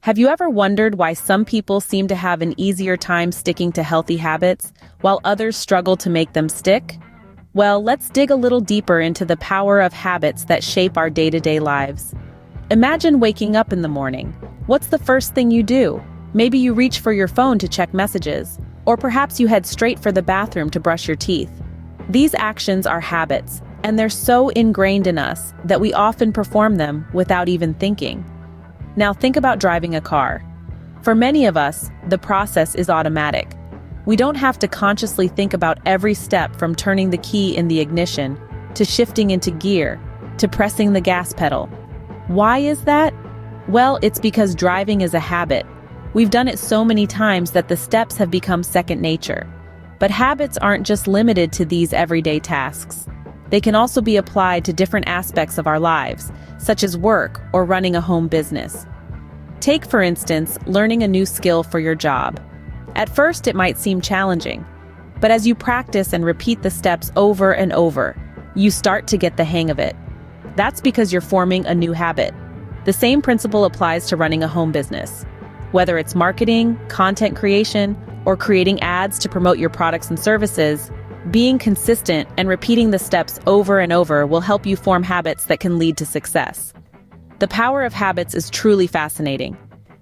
Have you ever wondered why some people seem to have an easier time sticking to healthy habits, while others struggle to make them stick? Well, let's dig a little deeper into the power of habits that shape our day-to-day lives. Imagine waking up in the morning. What's the first thing you do? Maybe you reach for your phone to check messages, or perhaps you head straight for the bathroom to brush your teeth. These actions are habits, and they're so ingrained in us that we often perform them without even thinking. Now think about driving a car. For many of us, the process is automatic. We don't have to consciously think about every step, from turning the key in the ignition, to shifting into gear, to pressing the gas pedal. Why is that? Well, it's because driving is a habit. We've done it so many times that the steps have become second nature. But habits aren't just limited to these everyday tasks. They can also be applied to different aspects of our lives, such as work or running a home business. Take, for instance, learning a new skill for your job. At first, it might seem challenging, but as you practice and repeat the steps over and over, you start to get the hang of it. That's because you're forming a new habit. The same principle applies to running a home business. Whether it's marketing, content creation, or creating ads to promote your products and services, being consistent and repeating the steps over and over will help you form habits that can lead to success. The power of habits is truly fascinating.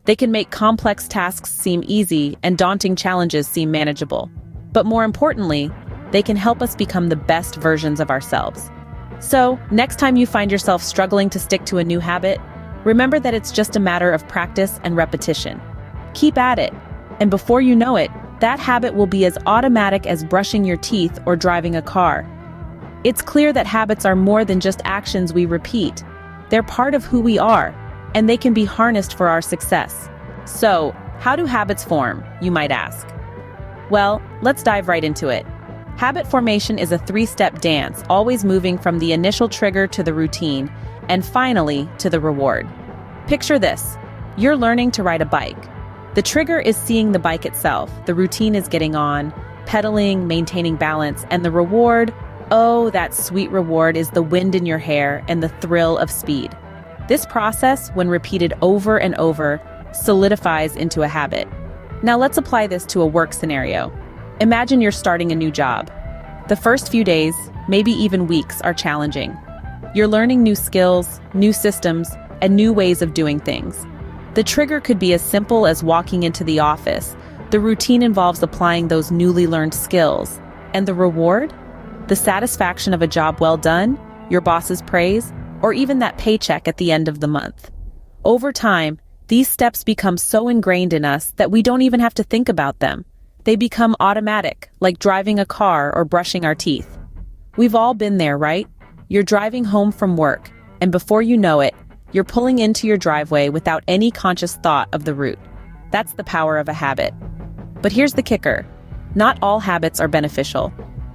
They can make complex tasks seem easy and daunting challenges seem manageable. But more importantly, they can help us become the best versions of ourselves. So, next time you find yourself struggling to stick to a new habit, remember that it's just a matter of practice and repetition. Keep at it, and before you know it, that habit will be as automatic as brushing your teeth or driving a car. It's clear that habits are more than just actions we repeat. They're part of who we are, and they can be harnessed for our success. So, how do habits form, you might ask? Well, let's dive right into it. Habit formation is a three-step dance, always moving from the initial trigger to the routine, and finally to the reward. Picture this. You're learning to ride a bike. The trigger is seeing the bike itself. The routine is getting on, pedaling, maintaining balance, and the reward, oh, that sweet reward, is the wind in your hair and the thrill of speed. This process, when repeated over and over, solidifies into a habit. Now let's apply this to a work scenario. Imagine you're starting a new job. The first few days, maybe even weeks, are challenging. You're learning new skills, new systems, and new ways of doing things. The trigger could be as simple as walking into the office. The routine involves applying those newly learned skills. And the reward? The satisfaction of a job well done, your boss's praise, or even that paycheck at the end of the month. Over time, these steps become so ingrained in us that we don't even have to think about them. They become automatic, like driving a car or brushing our teeth. We've all been there, right? You're driving home from work, and before you know it, you're pulling into your driveway without any conscious thought of the route. That's the power of a habit. But here's the kicker. Not all habits are beneficial.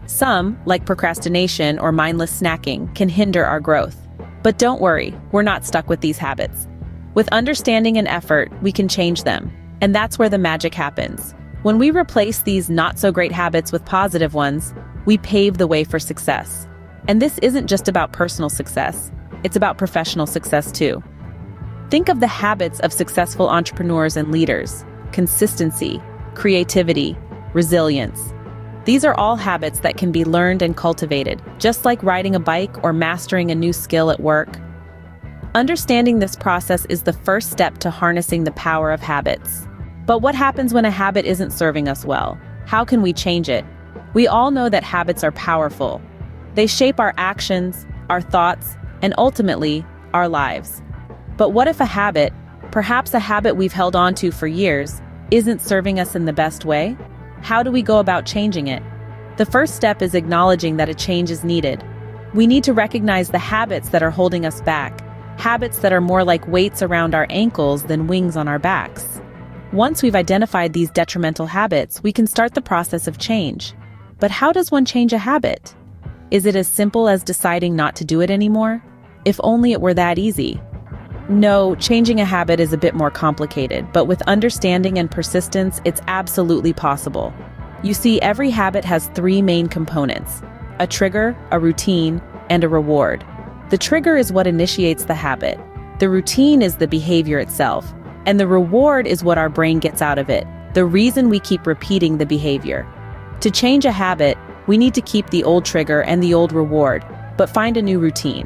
Some, like procrastination or mindless snacking, can hinder our growth. But don't worry, we're not stuck with these habits. With understanding and effort, we can change them. And that's where the magic happens. When we replace these not-so-great habits with positive ones, we pave the way for success. And this isn't just about personal success. It's about professional success too. Think of the habits of successful entrepreneurs and leaders: consistency, creativity, resilience. These are all habits that can be learned and cultivated, just like riding a bike or mastering a new skill at work. Understanding this process is the first step to harnessing the power of habits. But what happens when a habit isn't serving us well? How can we change it? We all know that habits are powerful. They shape our actions, our thoughts, and ultimately, our lives. But what if a habit, perhaps a habit we've held on to for years, isn't serving us in the best way? How do we go about changing it? The first step is acknowledging that a change is needed. We need to recognize the habits that are holding us back, habits that are more like weights around our ankles than wings on our backs. Once we've identified these detrimental habits, we can start the process of change. But how does one change a habit? Is it as simple as deciding not to do it anymore? If only it were that easy. No, changing a habit is a bit more complicated, but with understanding and persistence, it's absolutely possible. You see, every habit has three main components: a trigger, a routine, and a reward. The trigger is what initiates the habit. The routine is the behavior itself, And the reward is what our brain gets out of it, the reason we keep repeating the behavior. To change a habit, we need to keep the old trigger and the old reward, but find a new routine.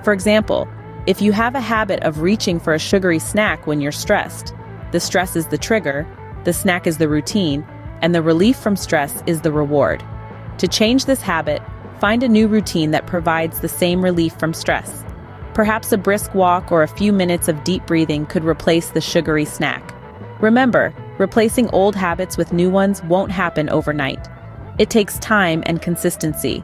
For example, if you have a habit of reaching for a sugary snack when you're stressed, the stress is the trigger, the snack is the routine, and the relief from stress is the reward. To change this habit, find a new routine that provides the same relief from stress. Perhaps a brisk walk or a few minutes of deep breathing could replace the sugary snack. Remember, replacing old habits with new ones won't happen overnight. It takes time and consistency.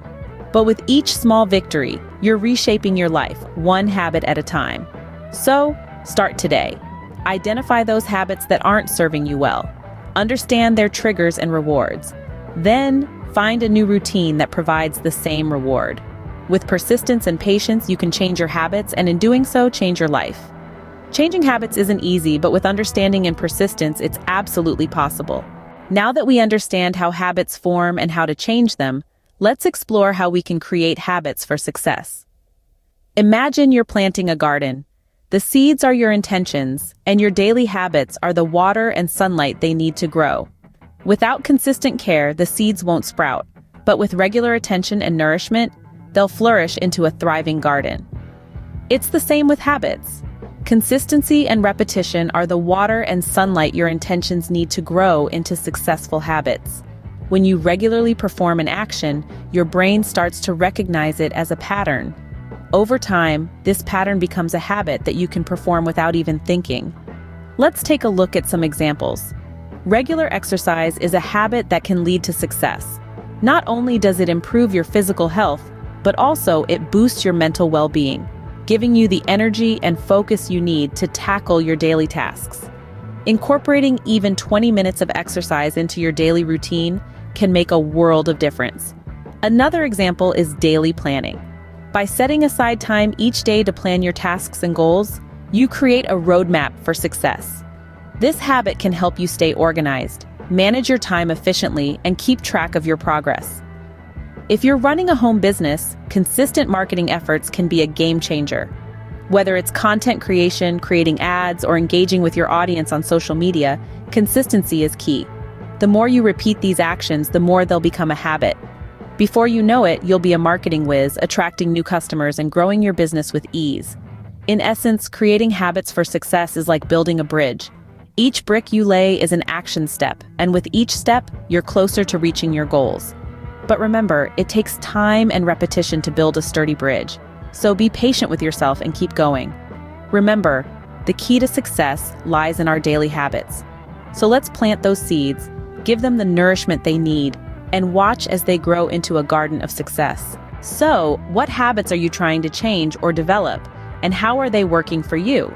But with each small victory, you're reshaping your life, one habit at a time. So, start today. Identify those habits that aren't serving you well. Understand their triggers and rewards. Then, find a new routine that provides the same reward. With persistence and patience, you can change your habits, and in doing so, change your life. Changing habits isn't easy, but with understanding and persistence, it's absolutely possible. Now that we understand how habits form and how to change them, let's explore how we can create habits for success. Imagine you're planting a garden. The seeds are your intentions, and your daily habits are the water and sunlight they need to grow. Without consistent care, the seeds won't sprout, but with regular attention and nourishment, they'll flourish into a thriving garden. It's the same with habits. Consistency and repetition are the water and sunlight your intentions need to grow into successful habits. When you regularly perform an action, your brain starts to recognize it as a pattern. Over time, this pattern becomes a habit that you can perform without even thinking. Let's take a look at some examples. Regular exercise is a habit that can lead to success. Not only does it improve your physical health, but also it boosts your mental well-being, giving you the energy and focus you need to tackle your daily tasks. Incorporating even 20 minutes of exercise into your daily routine can make a world of difference. Another example is daily planning. By setting aside time each day to plan your tasks and goals, you create a roadmap for success. This habit can help you stay organized, manage your time efficiently, and keep track of your progress. If you're running a home business, consistent marketing efforts can be a game changer. Whether it's content creation, creating ads, or engaging with your audience on social media, consistency is key. The more you repeat these actions, the more they'll become a habit. Before you know it, you'll be a marketing whiz, attracting new customers and growing your business with ease. In essence, creating habits for success is like building a bridge. Each brick you lay is an action step, and with each step, you're closer to reaching your goals. But remember, it takes time and repetition to build a sturdy bridge. So be patient with yourself and keep going. Remember, the key to success lies in our daily habits. So let's plant those seeds, give them the nourishment they need, and watch as they grow into a garden of success. So, what habits are you trying to change or develop, and how are they working for you?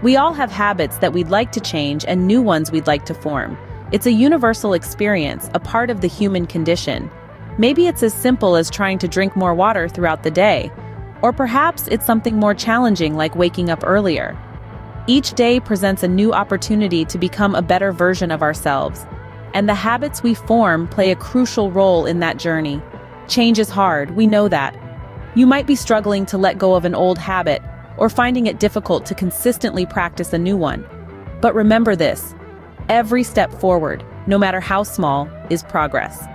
We all have habits that we'd like to change and new ones we'd like to form. It's a universal experience, a part of the human condition. Maybe it's as simple as trying to drink more water throughout the day, or perhaps it's something more challenging like waking up earlier. Each day presents a new opportunity to become a better version of ourselves, and the habits we form play a crucial role in that journey. Change is hard, we know that. You might be struggling to let go of an old habit, or finding it difficult to consistently practice a new one. But remember this, every step forward, no matter how small, is progress.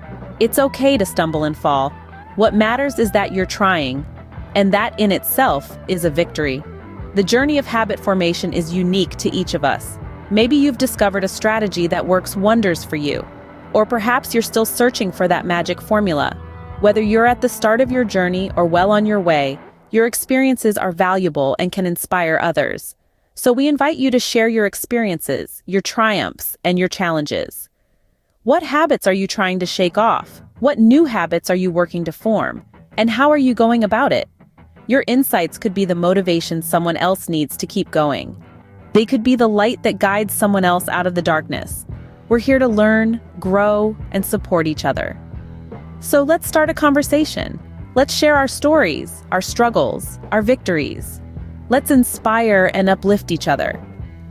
It's okay to stumble and fall. What matters is that you're trying, and that in itself is a victory. The journey of habit formation is unique to each of us. Maybe you've discovered a strategy that works wonders for you, or perhaps you're still searching for that magic formula. Whether you're at the start of your journey or well on your way, your experiences are valuable and can inspire others. So we invite you to share your experiences, your triumphs, and your challenges. What habits are you trying to shake off? What new habits are you working to form? And how are you going about it? Your insights could be the motivation someone else needs to keep going. They could be the light that guides someone else out of the darkness. We're here to learn, grow, and support each other. So let's start a conversation. Let's share our stories, our struggles, our victories. Let's inspire and uplift each other.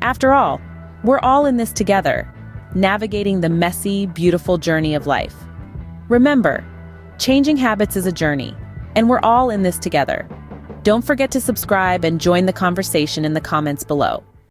After all, we're all in this together, navigating the messy, beautiful journey of life. Remember, changing habits is a journey, and we're all in this together. Don't forget to subscribe and join the conversation in the comments below.